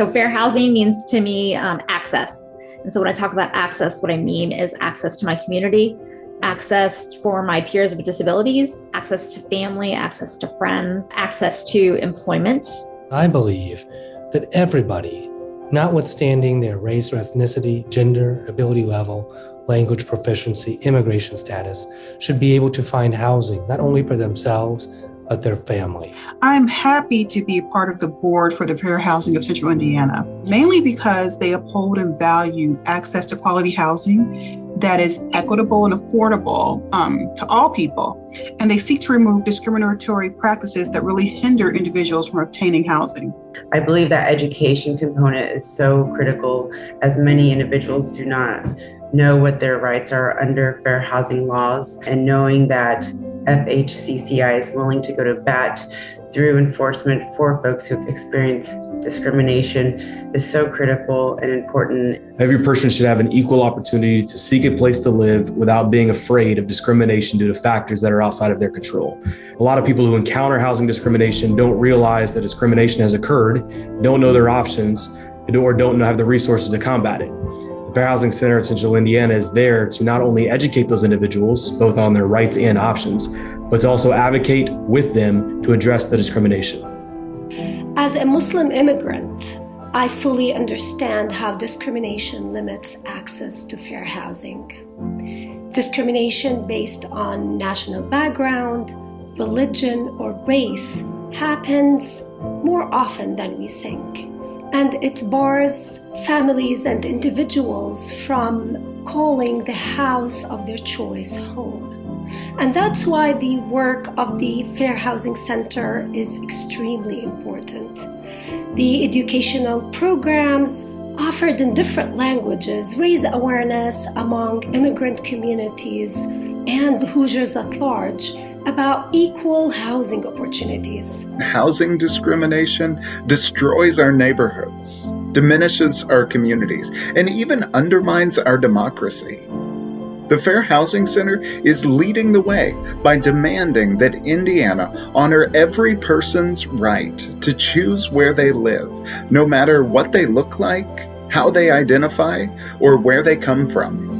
So fair housing means to me access. And so when I talk about access, what I mean is access to my community, access for my peers with disabilities, access to family, access to friends, access to employment. I believe that everybody, notwithstanding their race or ethnicity, gender, ability level, language proficiency, immigration status, should be able to find housing, not only for themselves, but their family. I'm happy to be a part of the board for the Fair Housing of Central Indiana, mainly because they uphold and value access to quality housing that is equitable and affordable to all people. And they seek to remove discriminatory practices that really hinder individuals from obtaining housing. I believe that education component is so critical, as many individuals do not know what their rights are under fair housing laws, and knowing that FHCCI is willing to go to bat through enforcement for folks who experience discrimination is so critical and important. Every person should have an equal opportunity to seek a place to live without being afraid of discrimination due to factors that are outside of their control. A lot of people who encounter housing discrimination don't realize that discrimination has occurred, don't know their options, or don't have the resources to combat it. The Fair Housing Center of Central Indiana is there to not only educate those individuals, both on their rights and options, but to also advocate with them to address the discrimination. As a Muslim immigrant, I fully understand how discrimination limits access to fair housing. Discrimination based on national background, religion, or race happens more often than we think. And it bars families and individuals from calling the house of their choice home. And that's why the work of the Fair Housing Center is extremely important. The educational programs offered in different languages raise awareness among immigrant communities and Hoosiers at large about equal housing opportunities. Housing discrimination destroys our neighborhoods, diminishes our communities, and even undermines our democracy. The Fair Housing Center is leading the way by demanding that Indiana honor every person's right to choose where they live, no matter what they look like, how they identify, or where they come from.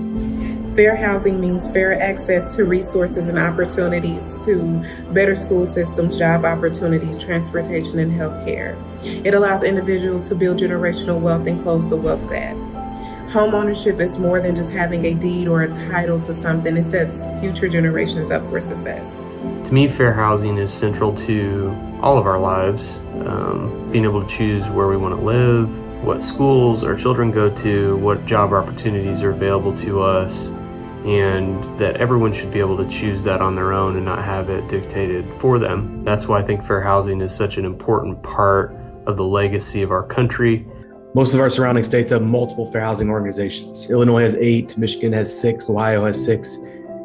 Fair housing means fair access to resources and opportunities, to better school systems, job opportunities, transportation, and healthcare. It allows individuals to build generational wealth and close the wealth gap. Home ownership is more than just having a deed or a title to something. It sets future generations up for success. To me, fair housing is central to all of our lives. Being able to choose where we want to live, what schools our children go to, what job opportunities are available to us, and that everyone should be able to choose that on their own and not have it dictated for them. That's why I think fair housing is such an important part of the legacy of our country. Most of our surrounding states have multiple fair housing organizations. Illinois has 8, Michigan has 6, Ohio has 6.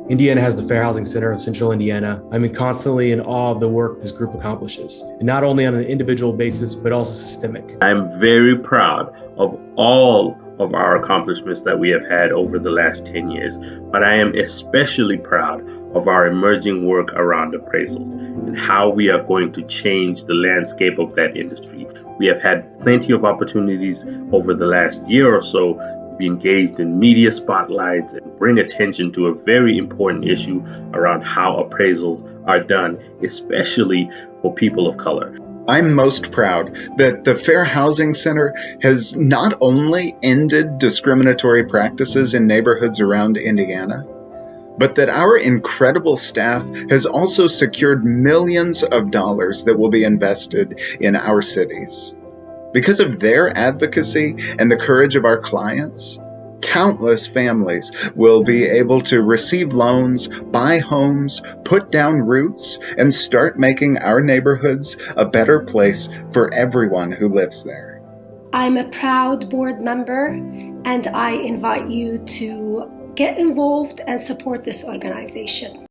Indiana has the Fair Housing Center of Central Indiana. I'm constantly in awe of the work this group accomplishes, and not only on an individual basis, but also systemic. I'm very proud of all of our accomplishments that we have had over the last 10 years, but I am especially proud of our emerging work around appraisals and how we are going to change the landscape of that industry. We have had plenty of opportunities over the last year or so to be engaged in media spotlights and bring attention to a very important issue around how appraisals are done, especially for people of color. I'm most proud that the Fair Housing Center has not only ended discriminatory practices in neighborhoods around Indiana, but that our incredible staff has also secured millions of dollars that will be invested in our cities. Because of their advocacy and the courage of our clients, countless families will be able to receive loans, buy homes, put down roots, and start making our neighborhoods a better place for everyone who lives there. I'm a proud board member, and I invite you to get involved and support this organization.